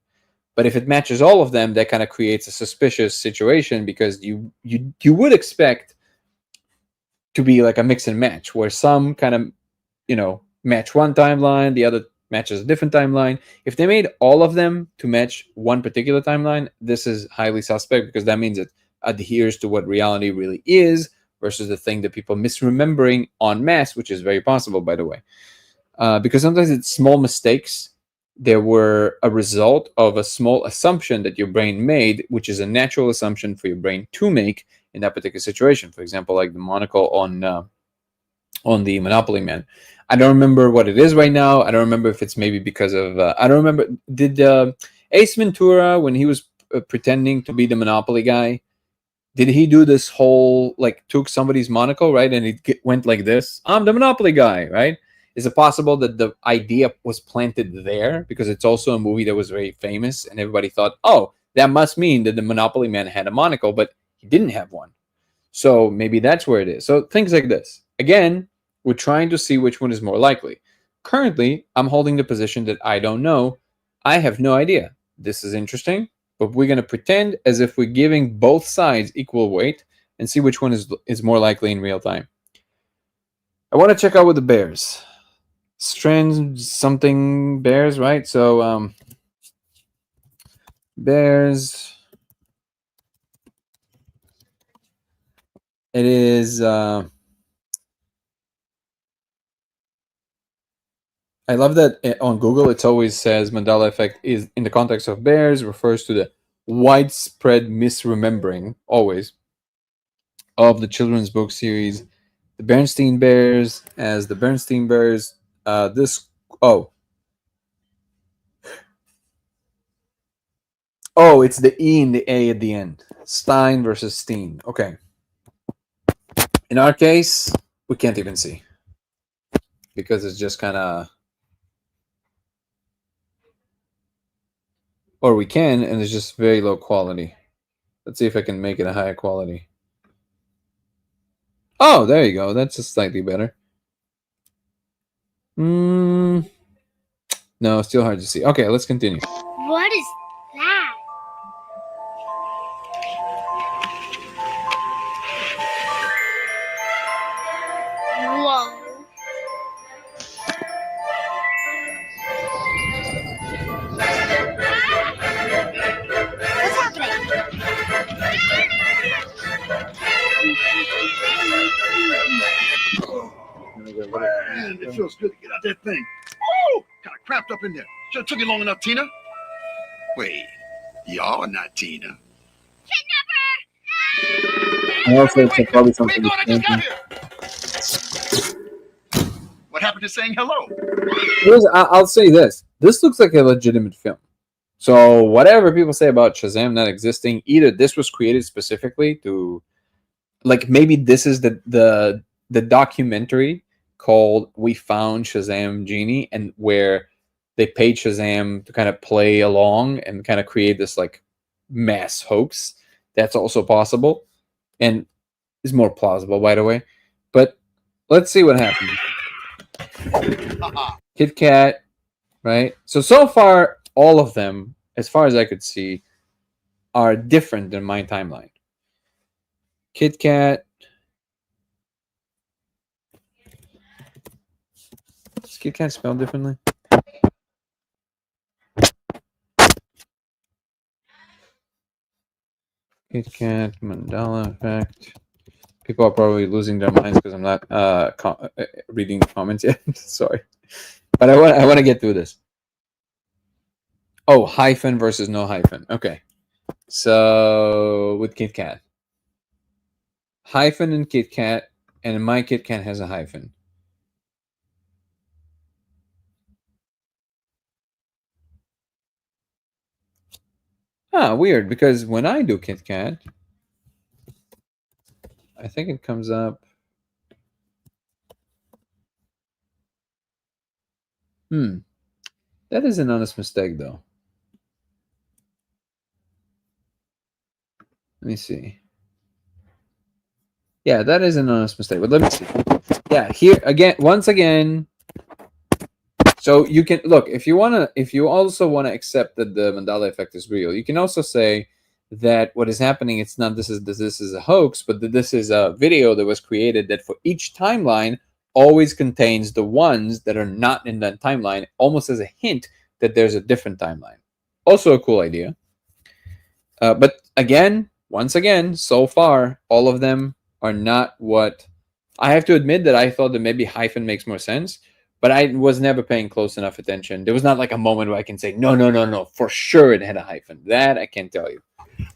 But if it matches all of them, that kind of creates a suspicious situation because you would expect to be like a mix and match where some kind of match one timeline, the other matches a different timeline. If they made all of them to match one particular timeline, this is highly suspect because that means it adheres to what reality really is versus the thing that people misremembering en masse, which is very possible, by the way. Because sometimes it's small mistakes. There were a result of a small assumption that your brain made, which is a natural assumption for your brain to make in that particular situation. For example, like the monocle on the Monopoly Man. I don't remember what it is right now. I don't remember if it's maybe because of I don't remember. Did Ace Ventura, when he was pretending to be the Monopoly guy, did he do this whole like took somebody's monocle, right, and it went like this? I'm the Monopoly guy, right? Is it possible that the idea was planted there because it's also a movie that was very famous and everybody thought, oh, that must mean that the Monopoly Man had a monocle, but he didn't have one. So maybe that's where it is. So things like this. Again, we're trying to see which one is more likely. Currently, I'm holding the position that I don't know. I have no idea. This is interesting, but we're going to pretend as if we're giving both sides equal weight and see which one is more likely in real time. I want to check out with the Bears. Strand something Bears, right? So Bears. It is I love that on Google it always says Mandela effect is in the context of bears refers to the widespread misremembering always of the children's book series the Bernstein Bears as the Bernstein Bears. This oh oh it's the E and the A at the end. Stein versus Steen. Okay. In our case, we can't even see because it's just kind of, or we can, and it's just very low quality. Let's see if I can make it a higher quality. Oh, there you go. That's just slightly better. No, still hard to see. Okay, let's continue. What is that? Whoa. What's happening? Man, it feels good to get out that thing. Oh, kind of cramped up in there. Should have took you long enough, Tina. Wait, y'all are not Tina. And also, it's probably something. Where you going? I just got here. What happened to saying hello? I'll say this: this looks like a legitimate film. So whatever people say about Shazam not existing, either this was created specifically to, like, maybe this is the documentary called "We Found Shazam Genie," and where they paid Shazam to kind of play along and kind of create this like mass hoax. That's also possible, and is more plausible, by the way. But let's see what happens. Kit Kat, right? So far, all of them, as far as I could see, are different than my timeline. Kit Kat. Does Kit Kat spell differently? Kit Kat, Mandela effect. People are probably losing their minds because I'm not reading the comments yet. Sorry, but I want to get through this. Oh, hyphen versus no hyphen. Okay, so with Kit Kat, hyphen in Kit Kat, and my Kit Kat has a hyphen. Weird, because when I do Kit Kat, I think it comes up. That is an honest mistake, though. Let me see. Yeah, that is an honest mistake. But let me see. Yeah, here again, once again. So you can look if you also want to accept that the Mandela effect is real. You can also say that what is happening, it's not this is a hoax, but that this is a video that was created that for each timeline always contains the ones that are not in that timeline, almost as a hint that there's a different timeline. Also a cool idea. But again, once again, so far, all of them are not what I have to admit that I thought that maybe hyphen makes more sense, but I was never paying close enough attention. There was not like a moment where I can say, no, for sure it had a hyphen. That I can't tell you.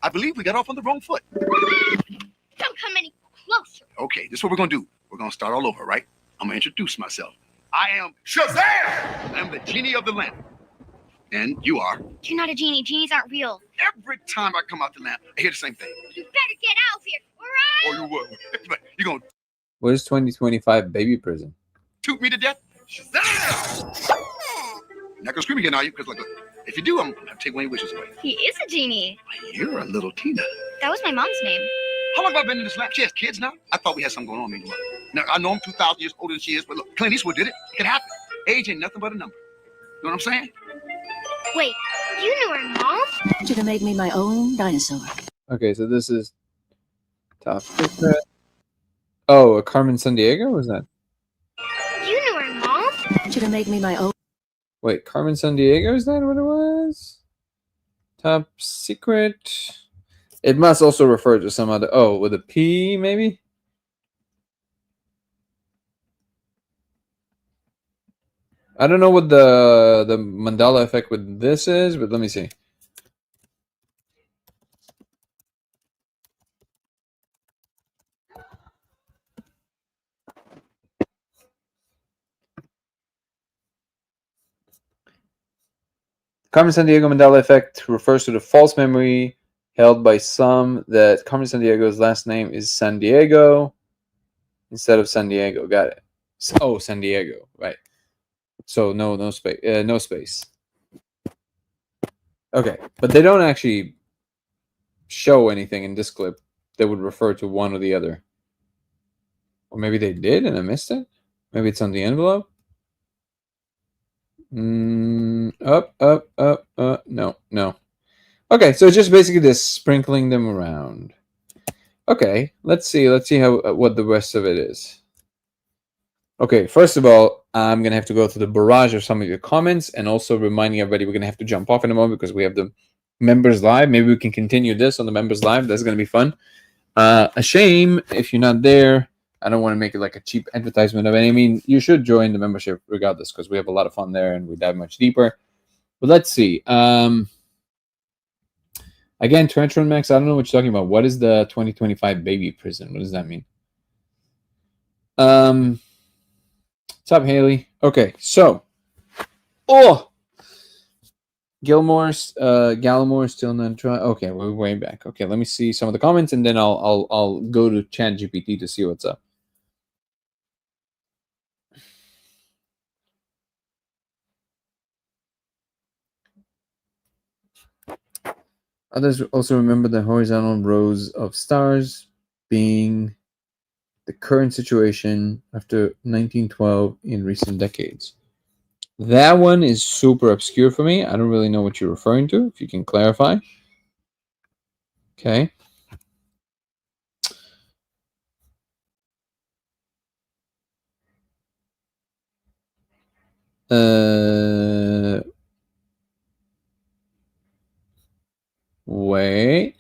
I believe we got off on the wrong foot. Don't come any closer. Okay, this is what we're gonna do. We're gonna start all over, right? I'm gonna introduce myself. I am Shazam! I'm the genie of the lamp. And you are? You're not a genie. Genies aren't real. Every time I come out the lamp, I hear the same thing. You better get out of here, all right? Oh, you what? You gonna What is 2025 baby prison? toot me to death? Shazam! You're not gonna scream again, are you? Because look, if you do, I'm gonna take one of your wishes away. He is a genie. You're a little Tina. That was my mom's name. How long have I been in this lamp? She has kids now? I thought we had something going on, maybe. Now, I know I'm 2,000 years older than she is, but look, Clint Eastwood did it. It can happen. Age ain't nothing but a number. You know what I'm saying? Wait, you knew her mom? I want you to make me my own dinosaur. Okay, so this is top secret. Oh, a Carmen Sandiego? What was that? You knew her mom? I want you to make me my own. Wait, Carmen Sandiego? Is that what it was? Top secret. It must also refer to some other. Oh, with a P, maybe? I don't know what the Mandela effect with this is, but let me see. Carmen Sandiego Mandela effect refers to the false memory held by some that Carmen Sandiego's last name is San Diego instead of San Diego. Got it. Oh, San Diego, right? So no space, no space. Okay, but they don't actually show anything in this clip that would refer to one or the other. Or maybe they did and I missed it. Maybe it's on the envelope. No. Okay, so it's just basically this sprinkling them around. Okay, let's see how what the rest of it is. Okay, first of all, I'm gonna have to go through the barrage of some of your comments, and also reminding everybody we're gonna have to jump off in a moment because we have the members live. Maybe we can continue this on the members live. That's gonna be fun. A shame if you're not there. I don't want to make it like a cheap advertisement of it. I mean, you should join the membership regardless because we have a lot of fun there and we dive much deeper. But let's see. Again, Tarantula Max, I don't know what you're talking about. What is the 2025 baby prison? What does that mean? What's up, Haley? Okay, so. Oh! Gallimore still not try. Okay, we're way back. Okay, let me see some of the comments and then I'll go to ChatGPT to see what's up. Others also remember the horizontal rows of stars being the current situation after 1912 in recent decades. That one is super obscure for me. I don't really know what you're referring to. If you can clarify. Okay. Wait.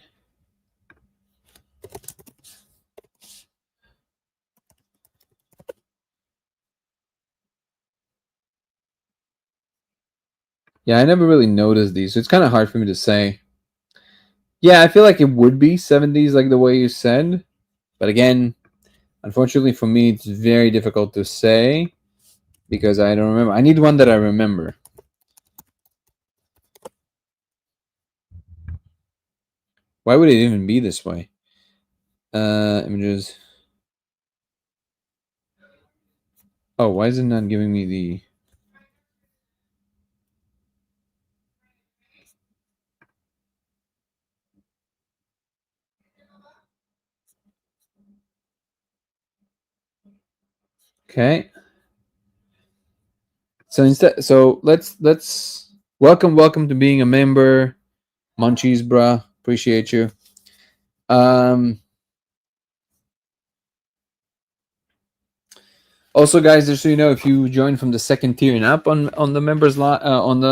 Yeah, I never really noticed these, so it's kind of hard for me to say. Yeah, I feel like it would be 70s, like the way you said. But again, unfortunately for me, it's very difficult to say because I don't remember. I need one that I remember. Why would it even be this way? Images. Oh, why is it not giving me the... Okay. So instead, so let's welcome to being a member, Munchies, bruh. Appreciate you. Also, guys, just so you know, if you join from the second tier and up on the on the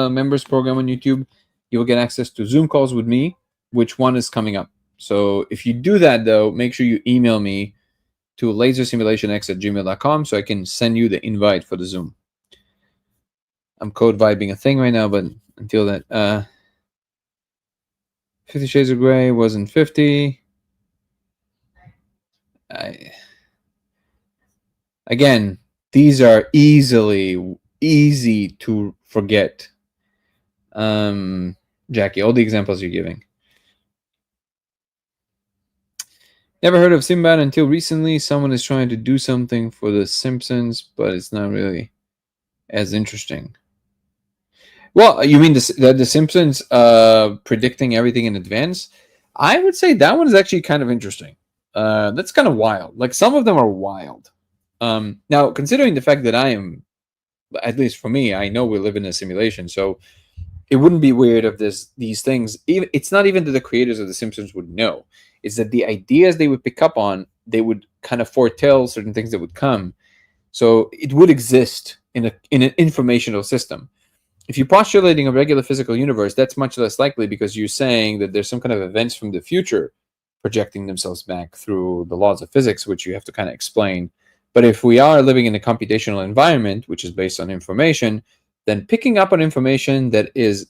members program on YouTube, you will get access to Zoom calls with me, which one is coming up. So if you do that, though, make sure you email me to lasersimulationx@gmail.com so I can send you the invite for the Zoom. I'm code vibing a thing right now, but until that, 50 Shades of Grey wasn't 50. Again, these are easy to forget. Jackie, all the examples you're giving. Never heard of Sinbad until recently. Someone is trying to do something for The Simpsons, but it's not really as interesting. Well, you mean the Simpsons predicting everything in advance? I would say that one is actually kind of interesting. That's kind of wild. Like, some of them are wild. Now, considering the fact that I am, at least for me, I know we live in a simulation, so it wouldn't be weird if these things, even, it's not even that the creators of The Simpsons would know. It's that the ideas they would pick up on, they would kind of foretell certain things that would come. So it would exist in an informational system. If you're postulating a regular physical universe, that's much less likely because you're saying that there's some kind of events from the future projecting themselves back through the laws of physics, which you have to kind of explain. But if we are living in a computational environment, which is based on information, then picking up on information that is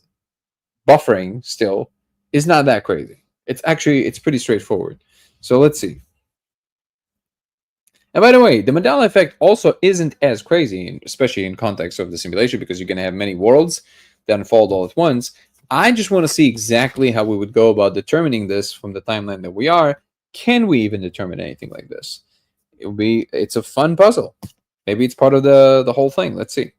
buffering still is not that crazy. It's pretty straightforward. So let's see. And by the way, the Mandela effect also isn't as crazy, especially in context of the simulation, because you're going to have many worlds that unfold all at once. I just want to see exactly how we would go about determining this from the timeline that we are. Can we even determine anything like this? It's a fun puzzle. Maybe it's part of the whole thing. Let's see.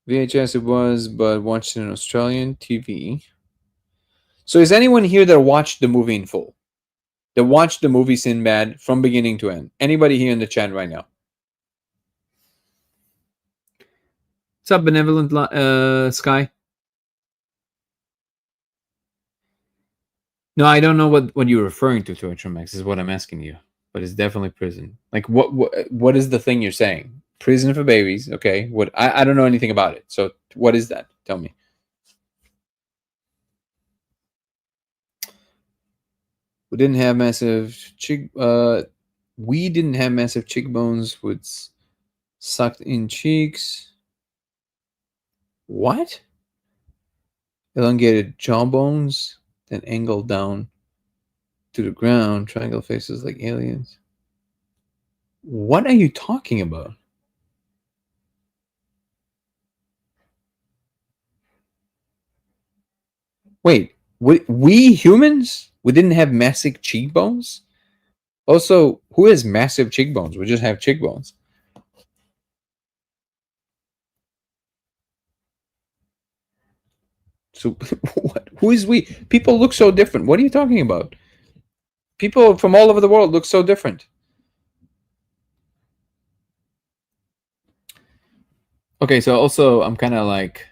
VHS it was, but watched it on Australian TV. So is anyone here that watched the movie in full? That watched the movie Sinbad from beginning to end? Anybody here in the chat right now? What's up, benevolent Sky? No, I don't know what you're referring to Max, is what I'm asking you. But it's definitely prison. Like, what is the thing you're saying? Prison for babies, okay. What I don't know anything about it. So what is that? Tell me. We didn't have massive cheekbones with sucked in cheeks. What? Elongated jawbones, then angled down to the ground, triangle faces like aliens. What are you talking about? Wait, we humans? We didn't have massive cheekbones? Also, who has massive cheekbones? We just have cheekbones. So, what? Who is we? People look so different. What are you talking about? People from all over the world look so different. Okay, so also I'm kind of like,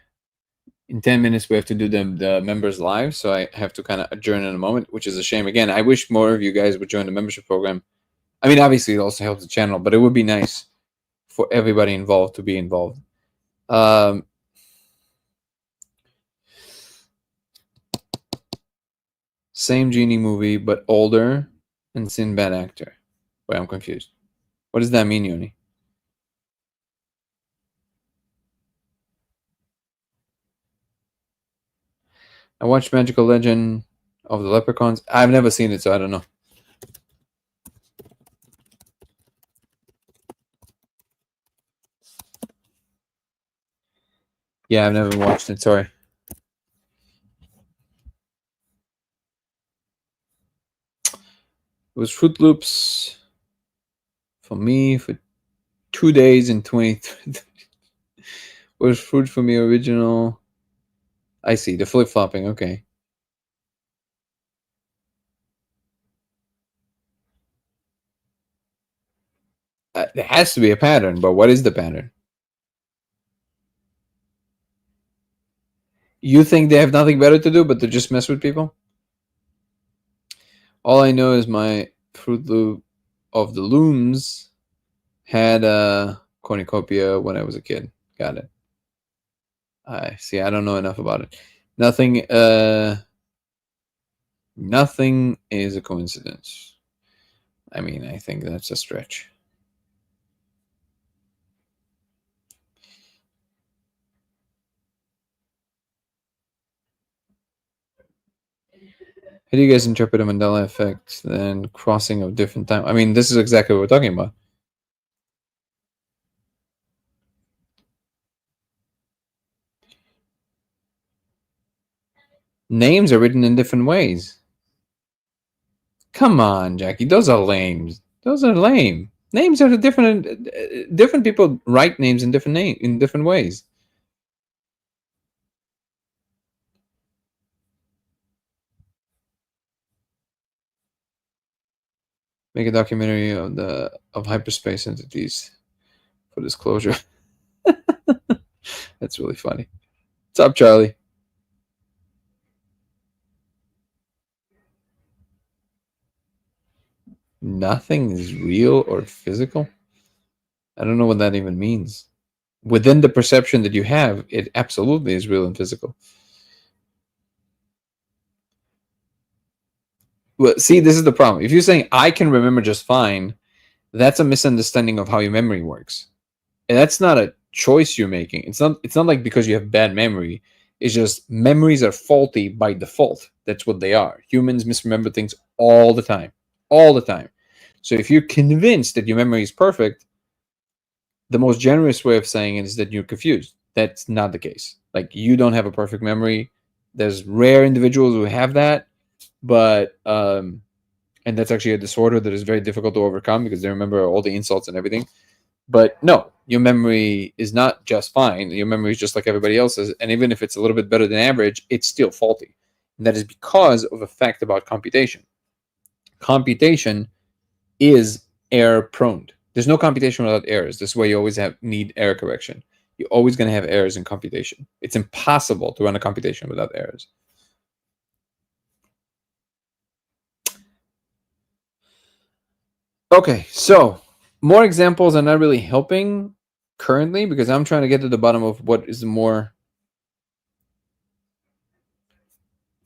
in 10 minutes we have to do the members live, so I have to kind of adjourn in a moment, which is a shame. Again, I wish more of you guys would join the membership program. I mean, obviously it also helps the channel, but it would be nice for everybody involved to be involved. Same Genie movie, but older and Sinbad actor. Wait, I'm confused. What does that mean, Yoni? I watched Magical Legend of the Leprechauns. I've never seen it, so I don't know. Yeah, I've never watched it. Sorry. It was Fruit Loops for me for 2 days in 23. Was Fruit for me original? I see, the flip-flopping, okay. There has to be a pattern, but what is the pattern? You think they have nothing better to do but to just mess with people? All I know is my Fruit Loop of the Looms had a cornucopia when I was a kid. Got it. I see. I don't know enough about it. Nothing. Nothing is a coincidence. I mean, I think that's a stretch. How do you guys interpret the Mandela effect and crossing of different time? I mean, this is exactly what we're talking about. Names are written in different ways. Come on, Jackie. Those are lame. Those are lame. Names are the different. Different people write names in different ways. Make a documentary of hyperspace entities for disclosure. That's really funny. What's up, Charlie? Nothing is real or physical. I don't know what that even means. Within the perception that you have, it absolutely is real and physical. Well, see, this is the problem. If you're saying I can remember just fine, that's a misunderstanding of how your memory works. And that's not a choice you're making. It's not like because you have bad memory. It's just memories are faulty by default. That's what they are. Humans misremember things all the time. All the time. So if you're convinced that your memory is perfect, the most generous way of saying it is that you're confused. That's not the case. Like, you don't have a perfect memory. There's rare individuals who have that, but and that's actually a disorder that is very difficult to overcome because they remember all the insults and everything. But no, your memory is not just fine. Your memory is just like everybody else's, and even if it's a little bit better than average, it's still faulty. And that is because of a fact about computation. Computation is error prone. There's no computation without errors. This is why you always need error correction. You're always going to have errors in computation. It's impossible to run a computation without errors. Okay, so more examples are not really helping currently because I'm trying to get to the bottom of what is more.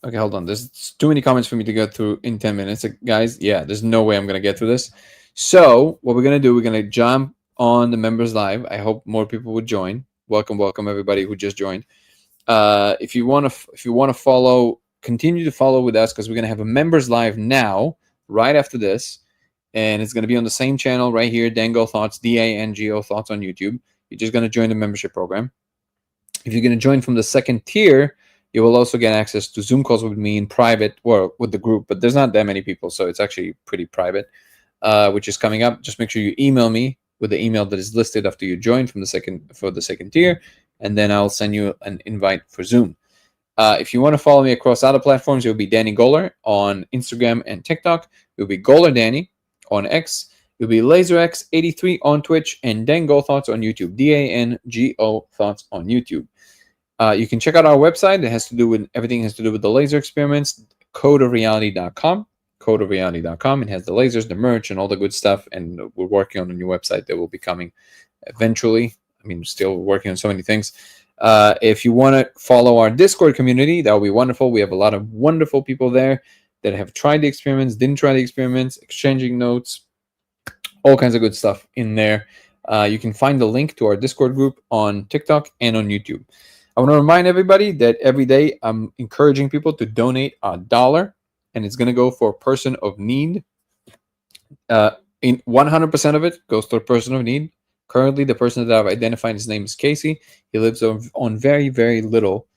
Okay, hold on. There's too many comments for me to go through in 10 minutes. Guys, yeah, there's no way I'm going to get through this. So what we're going to do, we're going to jump on the members live. I hope more people would join. Welcome everybody who just joined. If you want to follow, continue to follow with us because we're going to have a members live now, right after this. And it's going to be on the same channel right here, Dango Thoughts, DANGO Thoughts on YouTube. You're just going to join the membership program. If you're going to join from the second tier, you will also get access to Zoom calls with me in private or with the group, but there's not that many people, so it's actually pretty private, which is coming up. Just make sure you email me with the email that is listed after you join for the second tier, and then I'll send you an invite for Zoom. If you want to follow me across other platforms, it will be Danny Goller on Instagram and TikTok. It will be Goller Danny on X. It will be LaserX83 on Twitch and Dango Thoughts on YouTube. DANGO Thoughts on YouTube. You can check out our website. It has to do with everything has to do with the laser experiments. Codeofreality.com. Codeofreality.com. It has the lasers, the merch, and all the good stuff. And we're working on a new website that will be coming eventually. I mean, still working on so many things. If you want to follow our Discord community, that would be wonderful. We have a lot of wonderful people there that have tried the experiments, didn't try the experiments, exchanging notes, all kinds of good stuff in there. You can find the link to our Discord group on TikTok and on YouTube. I want to remind everybody that every day I'm encouraging people to donate $1, and it's going to go for a person of need. In 100% of it goes to a person of need. Currently, the person that I've identified, his name is Casey. He lives on very, very little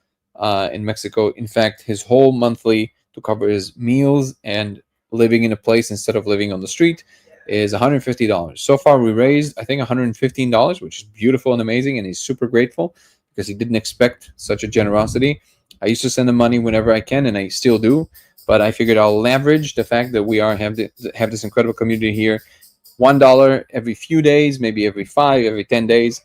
in Mexico. In fact, his whole monthly to cover his meals and living in a place instead of living on the street is $150. So far, we raised, I think, $115, which is beautiful and amazing, and he's super grateful because he didn't expect such a generosity. I used to send him money whenever I can, and I still do, but I figured I'll leverage the fact that we have this incredible community here. $1 every few days, maybe every 5, every 10 days.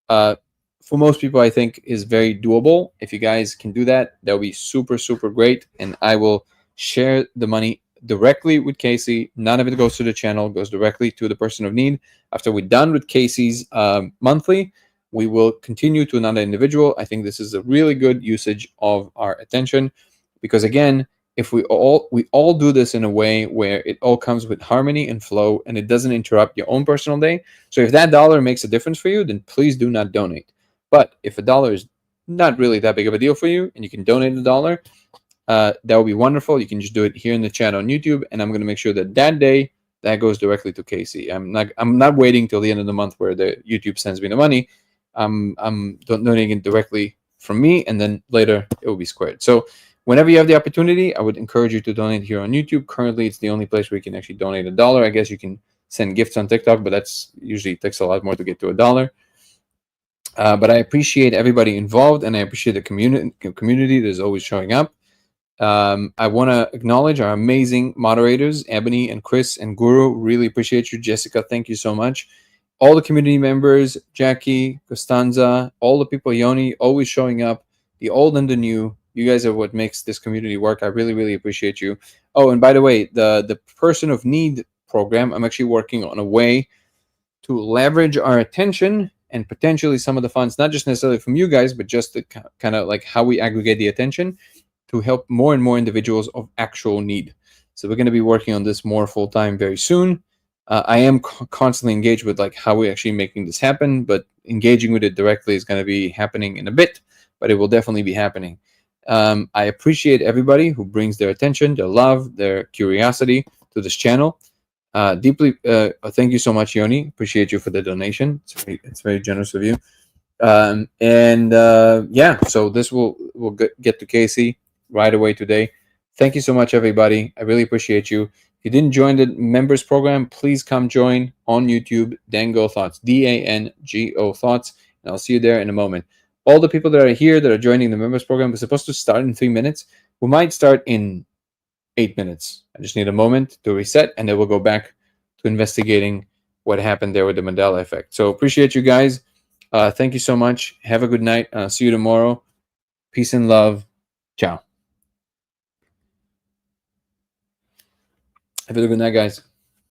For most people, I think is very doable. If you guys can do that, that would be super, super great. And I will share the money directly with Casey. None of it goes to the channel, goes directly to the person of need. After we're done with Casey's monthly, we will continue to another individual. I think this is a really good usage of our attention because, again, if we all do this in a way where it all comes with harmony and flow and it doesn't interrupt your own personal day. So if that dollar makes a difference for you, then please do not donate. But if $1 is not really that big of a deal for you and you can donate $1, that would be wonderful. You can just do it here in the chat on YouTube, and I'm going to make sure that that day that goes directly to Casey. I'm not waiting till the end of the month where the YouTube sends me the money. I'm donating it directly from me, and then later it will be squared. So whenever you have the opportunity, I would encourage you to donate here on YouTube. Currently, it's the only place where you can actually donate $1. I guess you can send gifts on TikTok, but that's usually takes a lot more to get to $1. But I appreciate everybody involved, and I appreciate the community that is always showing up. I want to acknowledge our amazing moderators, Ebony and Chris and Guru. Really appreciate you. Jessica, thank you so much. All the community members, Jackie, Costanza, all the people, Yoni, always showing up, the old and the new. You guys are what makes this community work. I really, really appreciate you. Oh, and by the way, the Person of Need program, I'm actually working on a way to leverage our attention and potentially some of the funds, not just necessarily from you guys, but just the kind of like how we aggregate the attention to help more and more individuals of actual need. So we're going to be working on this more full-time very soon. I am constantly engaged with like how we're actually making this happen, but engaging with it directly is going to be happening in a bit, but it will definitely be happening. I appreciate everybody who brings their attention, their love, their curiosity to this channel. Deeply, thank you so much, Yoni. Appreciate you for the donation. It's very generous of you. Yeah, so this will get to Casey right away today. Thank you so much, everybody. I really appreciate you. If you didn't join the members program, please come join on YouTube. Dango Thoughts, DANGO Thoughts, and I'll see you there in a moment. All the people that are here that are joining the members program, we're supposed to start in 3 minutes. We might start in 8 minutes. I just need a moment to reset, and then we'll go back to investigating what happened there with the Mandela effect. So appreciate you guys. Thank you so much. Have a good night. See you tomorrow. Peace and love. Ciao. Have a good night, guys.